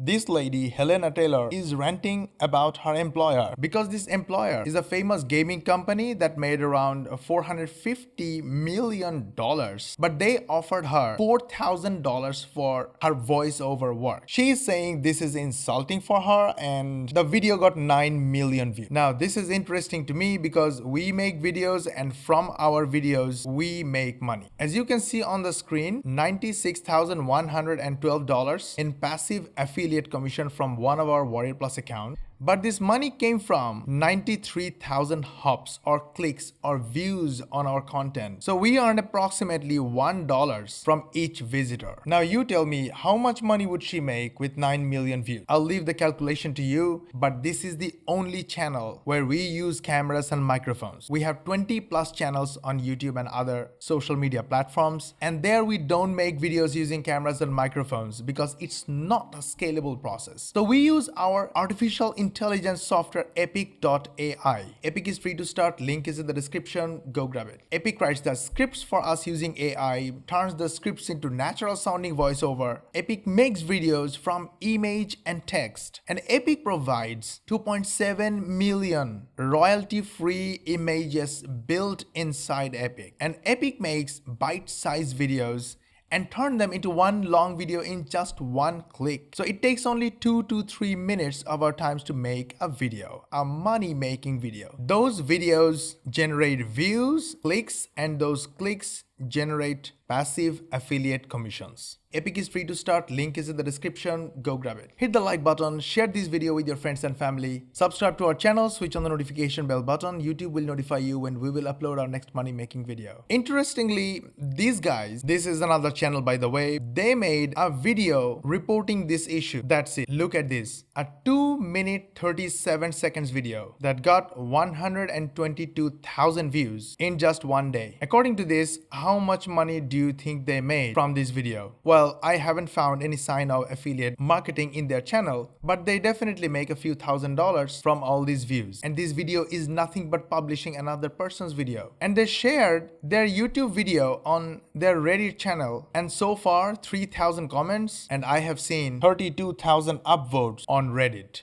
This lady, Helena Taylor, is ranting about her employer because this employer is a famous gaming company that made around $450 million. But they offered her $4,000 for her voiceover work. She is saying this is insulting for her, and the video got 9 million views. Now, this is interesting to me because we make videos, and from our videos, we make money. As you can see on the screen, $96,112 in passive affiliate commission from one of our Warrior Plus accounts. But this money came from 93,000 hops or clicks or views on our content. So we earned approximately $1 from each visitor. Now you tell me, how much money would she make with 9 million views? I'll leave the calculation to you, but this is the only channel where we use cameras and microphones. We have 20 plus channels on YouTube and other social media platforms, and there we don't make videos using cameras and microphones because it's not a scalable process. So we use our artificial intelligence software epic.ai. Epic is free to start, link is in the description, go grab it. Epic writes the scripts for us using AI, turns the scripts into natural sounding voiceover. Epic makes videos from image and text, and Epic provides 2.7 million royalty-free images built inside Epic. And Epic makes bite-sized videos and turn them into one long video in just one click. So it takes only 2 to 3 minutes of our times to make a video, a money-making video. Those videos generate views, clicks, and those clicks generate passive affiliate commissions. Epic is free to start, link is in the description, go grab it. Hit the like button, share this video with your friends and family, subscribe to our channel, switch on the notification bell button. YouTube will notify you when we will upload our next money making video. Interestingly, these guys, this is another channel by the way, they made a video reporting this issue. That's it. Look at this. A 2-minute 37 seconds video that got 122,000 views in just one day. According to this, how much money do you think they made from this video? Well, I haven't found any sign of affiliate marketing in their channel, but they definitely make a few $1,000s from all these views. And this video is nothing but publishing another person's video. And they shared their YouTube video on their Reddit channel, and so far 3,000 comments, and I have seen 32,000 upvotes on Reddit.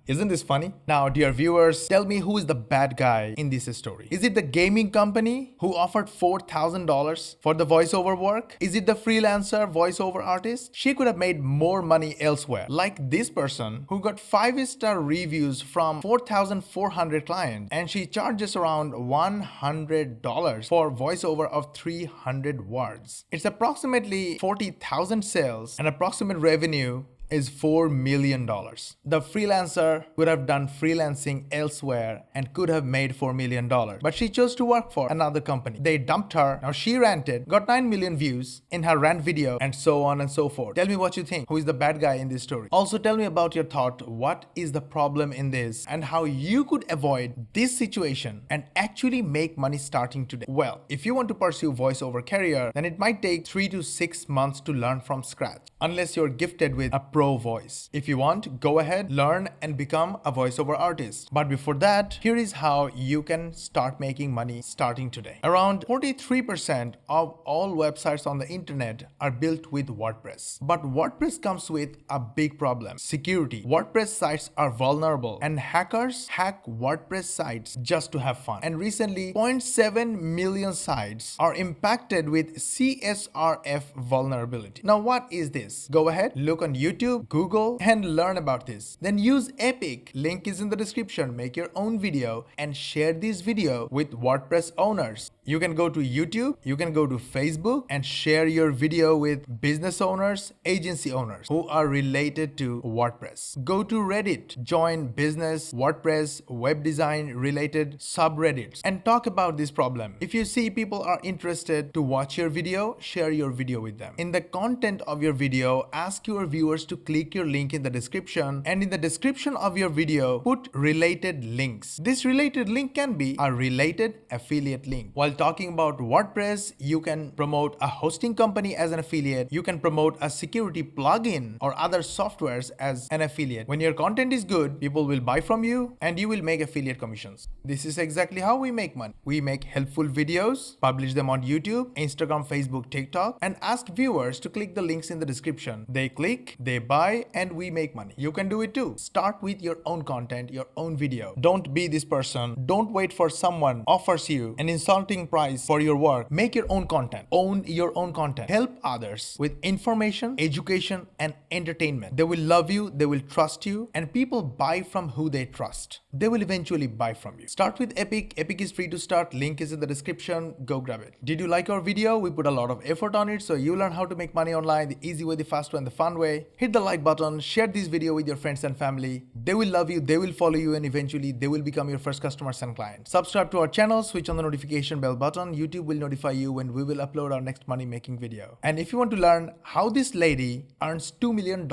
Isn't this funny? Now, dear viewers, tell me who is the bad guy in this story. Is it the gaming company who offered $4,000 for the voiceover work? Is it the freelancer voiceover artist? She could have made more money elsewhere. Like this person who got 5-star reviews from 4,400 clients, and she charges around $100 for voiceover of 300 words. It's approximately 40,000 sales, and approximate revenue is $4 million. The freelancer would have done freelancing elsewhere and could have made $4 million. But she chose to work for another company. They dumped her. Now she ranted, got 9 million views in her rant video, and so on and so forth. Tell me what you think. Who is the bad guy in this story? Also tell me about your thought. What is the problem in this and how you could avoid this situation and actually make money starting today? Well, if you want to pursue voiceover career, then it might take 3 to 6 months to learn from scratch, unless you're gifted with a pro voice. If you want, go ahead, learn and become a voiceover artist. But before that, here is how you can start making money starting today. Around 43% of all websites on the internet are built with WordPress. But WordPress comes with a big problem: security. WordPress sites are vulnerable, and hackers hack WordPress sites just to have fun. And recently, 0.7 million sites are impacted with CSRF vulnerability. Now, what is this? Go ahead, look on YouTube, Google, and learn about this. Then use Epic. Link is in the description. Make your own video and share this video with WordPress owners. You can go to YouTube, you can go to Facebook and share your video with business owners, agency owners who are related to WordPress. Go to Reddit, join business, WordPress, web design related subreddits and talk about this problem. If you see people are interested to watch your video, share your video with them. In the content of your video, ask your viewers to click your link in the description, and in the description of your video, put related links. This related link can be a related affiliate link. While talking about WordPress, you can promote a hosting company as an affiliate. You can promote a security plugin or other softwares as an affiliate. When your content is good, people will buy from you and you will make affiliate commissions. This is exactly how we make money. We make helpful videos, publish them on YouTube, Instagram, Facebook, TikTok, and ask viewers to click the links in the description. They click, they buy, and we make money. You can do it too. Start with your own content, your own video. Don't be this person. Don't wait for someone offers you an insulting price for your work. Make your own content. Own your own content. Help others with information, education, and entertainment. They will love you, they will trust you, and people buy from who they trust. They will eventually buy from you. Start with Epic. Epic is free to start. Link is in the description. Go grab it. Did you like our video? We put a lot of effort on it, so you learn how to make money online the easy way, the fast way, and the fun way. Hit the like button. Share this video with your friends and family. They will love you, they will follow you, and eventually they will become your first customers and clients. Subscribe to our channel, switch on the notification bell button. YouTube will notify you when we will upload our next money making video. And if you want to learn how this lady earns $2 million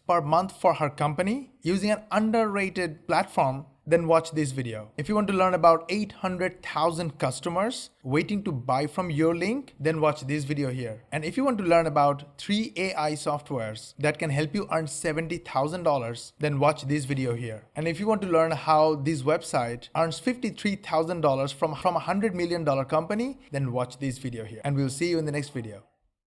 per month for her company using an underrated platform, then watch this video. If you want to learn about 800,000 customers waiting to buy from your link, then watch this video here. And if you want to learn about 3 AI softwares that can help you earn $70,000, then watch this video here. And if you want to learn how this website earns $53,000 from a $100 million company, then watch this video here. And we'll see you in the next video.